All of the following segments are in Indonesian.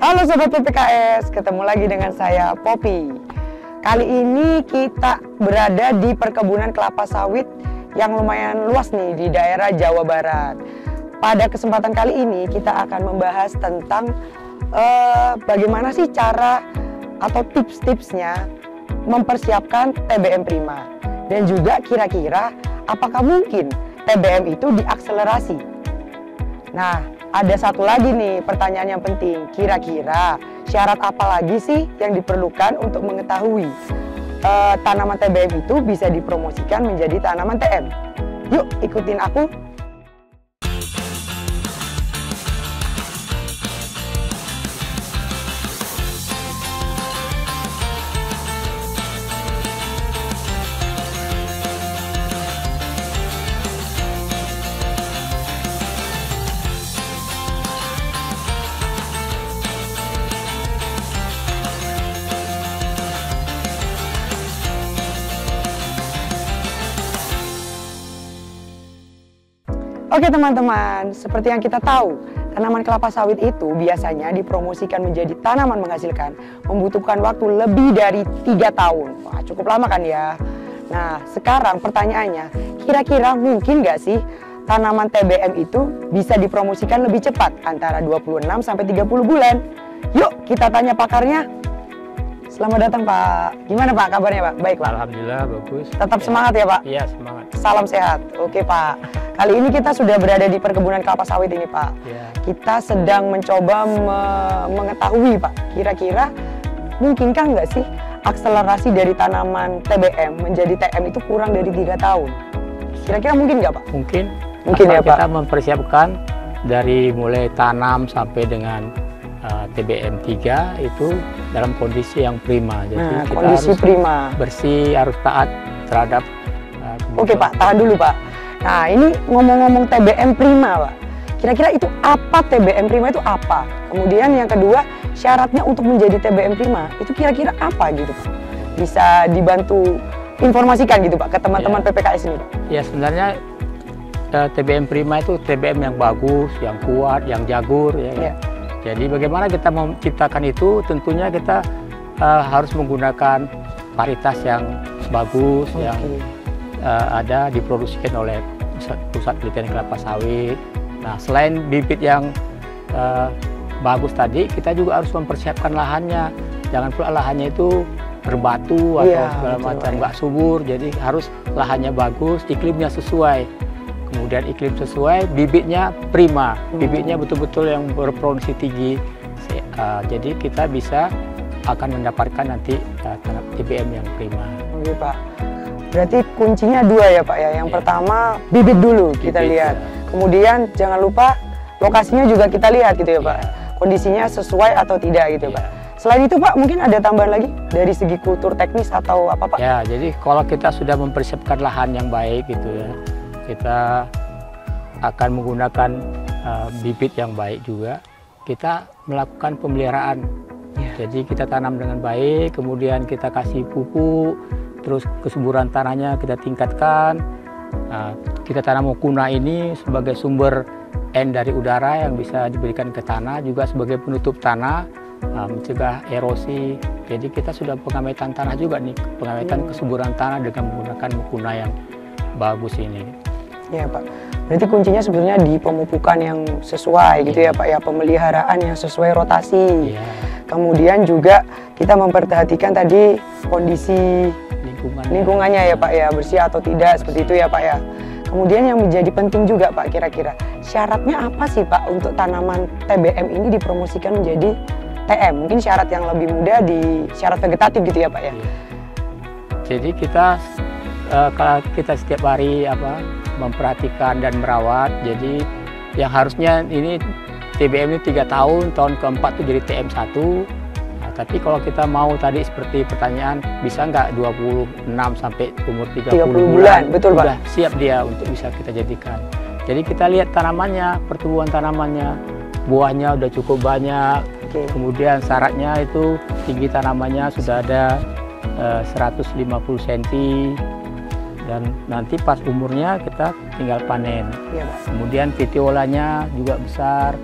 Halo Sobat PPKS, ketemu lagi dengan saya Poppy. Kali ini kita berada di perkebunan kelapa sawit yang lumayan luas nih di daerah Jawa Barat. Pada kesempatan kali ini kita akan membahas tentang bagaimana sih cara atau tips-tipsnya mempersiapkan TBM Prima. Dan juga kira-kira apakah mungkin TBM itu diakselerasi. Nah, ada satu lagi nih pertanyaan yang penting. Kira-kira syarat apa lagi sih yang diperlukan untuk mengetahui tanaman TBM itu bisa dipromosikan menjadi tanaman TM? Yuk ikutin aku. Oke teman-teman, seperti yang kita tahu, tanaman kelapa sawit itu biasanya dipromosikan menjadi tanaman menghasilkan membutuhkan waktu lebih dari 3 tahun. Wah, cukup lama kan ya? Nah, sekarang pertanyaannya, kira-kira mungkin nggak sih tanaman TBM itu bisa dipromosikan lebih cepat antara 26 sampai 30 bulan? Yuk kita tanya pakarnya. Selamat datang Pak. Gimana Pak kabarnya Pak? Baik Pak? Alhamdulillah bagus. Tetap semangat ya Pak? Iya semangat. Salam sehat. Oke Pak. Kali ini kita sudah berada di perkebunan kelapa sawit ini Pak. Ya. Kita sedang mencoba mengetahui Pak. Kira-kira mungkinkah nggak sih akselerasi dari tanaman TBM menjadi TM itu kurang dari 3 tahun? Kira-kira mungkin nggak Pak? Mungkin. Mungkin ya Pak. Kita mempersiapkan dari mulai tanam sampai dengan TBM 3 itu dalam kondisi yang prima. Jadi Nah, kita kondisi harus prima. bersih, harus taat terhadap Oke Pak, tahan dulu Pak. Nah ini ngomong-ngomong TBM prima Pak. Kira-kira itu apa TBM prima itu apa? Kemudian yang kedua, syaratnya untuk menjadi TBM prima itu kira-kira apa gitu Pak? Bisa dibantu informasikan gitu Pak ke teman-teman PPKS ini Pak. Ya sebenarnya TBM prima itu TBM yang bagus, yang kuat, yang jagur ya. Ya. Jadi bagaimana kita menciptakan itu? Tentunya kita harus menggunakan varietas yang bagus, yang ada diproduksikan oleh pusat penelitian kelapa sawit. Nah, selain bibit yang bagus tadi, kita juga harus mempersiapkan lahannya. Jangan pula lahannya itu berbatu atau segala macam nggak subur. Jadi harus lahannya bagus, iklimnya sesuai. Kemudian iklim sesuai, bibitnya prima, bibitnya betul-betul yang berproduksi tinggi. Jadi kita bisa akan mendapatkan nanti tanam TBM yang prima. Oke Pak. Berarti kuncinya 2 ya Pak ya. Yang pertama bibit dulu kita lihat. Kemudian jangan lupa lokasinya juga kita lihat gitu ya Pak. Kondisinya sesuai atau tidak gitu Pak. Selain itu Pak, mungkin ada tambahan lagi dari segi kultur teknis atau apa Pak? Ya, jadi kalau kita sudah mempersiapkan lahan yang baik gitu ya, kita akan menggunakan bibit yang baik juga. Kita melakukan pemeliharaan. Jadi kita tanam dengan baik, kemudian kita kasih pupuk, terus kesuburan tanahnya kita tingkatkan. Kita tanam mukuna ini sebagai sumber N dari udara yang bisa diberikan ke tanah, juga sebagai penutup tanah, mencegah erosi. Jadi kita sudah pengawetan tanah juga nih, pengawetan kesuburan tanah dengan menggunakan mukuna yang bagus ini. Ya Pak, berarti kuncinya sebenarnya di pemupukan yang sesuai gitu ya Pak ya, pemeliharaan yang sesuai rotasi. Kemudian juga kita memperhatikan tadi kondisi lingkungannya ya Pak ya, bersih atau tidak seperti itu ya Pak ya. Kemudian yang menjadi penting juga Pak, kira-kira syaratnya apa sih Pak untuk tanaman TBM ini dipromosikan menjadi TM? Mungkin syarat yang lebih mudah di syarat vegetatif gitu ya Pak ya. Jadi kita kalau kita setiap hari memperhatikan dan merawat, jadi yang harusnya ini TBM ini 3 tahun, tahun keempat itu jadi TM1. Nah, tapi kalau kita mau tadi seperti pertanyaan, bisa nggak 26 sampai umur 30 bulan? Betul Pak. Sudah siap dia untuk bisa kita jadikan. Jadi kita lihat tanamannya, pertumbuhan tanamannya, buahnya udah cukup banyak. Kemudian syaratnya itu tinggi tanamannya sudah ada 150 cm. Dan nanti pas umurnya kita tinggal panen. Kemudian titiolanya juga besar,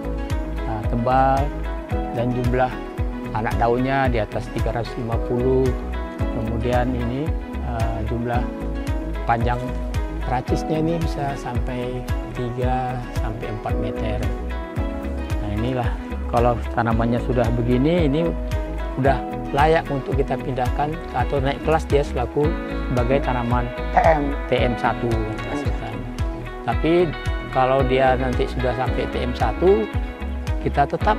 tebal. dan jumlah anak daunnya di atas 350. Kemudian ini jumlah panjang racisnya ini bisa sampai 3 sampai 4 meter. Nah inilah, kalau tanamannya sudah begini, ini udah layak untuk kita pindahkan atau naik kelas dia selaku sebagai tanaman TM1. Tapi kalau dia nanti sudah sampai TM1, kita tetap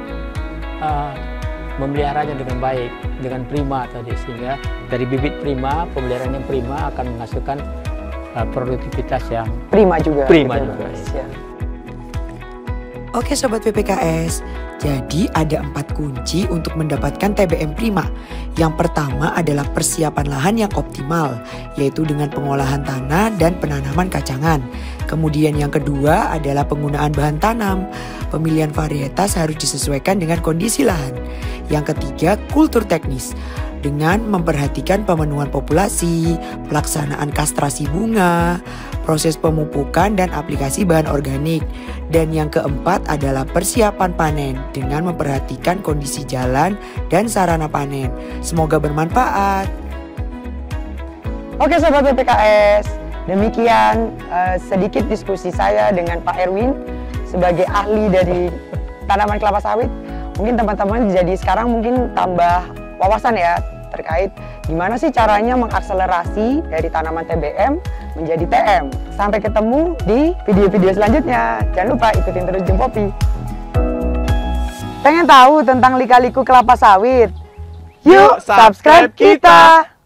memeliharanya dengan baik, dengan prima tadi, sehingga dari bibit prima, pemeliharaan yang prima akan menghasilkan produktivitas yang prima juga. Ya. Oke Sobat PPKS, jadi ada 4 kunci untuk mendapatkan TBM prima. Yang pertama adalah persiapan lahan yang optimal, yaitu dengan pengolahan tanah dan penanaman kacangan. Kemudian yang kedua adalah penggunaan bahan tanam. Pemilihan varietas harus disesuaikan dengan kondisi lahan. Yang ketiga, kultur teknis. Dengan memperhatikan pemenuhan populasi, pelaksanaan kastrasi bunga, proses pemupukan dan aplikasi bahan organik. Dan yang keempat adalah persiapan panen dengan memperhatikan kondisi jalan dan sarana panen. Semoga bermanfaat. Oke Sobat PPKS, demikian sedikit diskusi saya dengan Pak Erwin sebagai ahli dari tanaman kelapa sawit. Mungkin teman-teman jadi sekarang mungkin tambah wawasan ya terkait gimana sih caranya mengakselerasi dari tanaman TBM menjadi TM. Sampai ketemu di video-video selanjutnya. Jangan lupa ikutin terus Jeng Popi. Pengen tahu tentang lika-liku kelapa sawit? Yuk subscribe kita!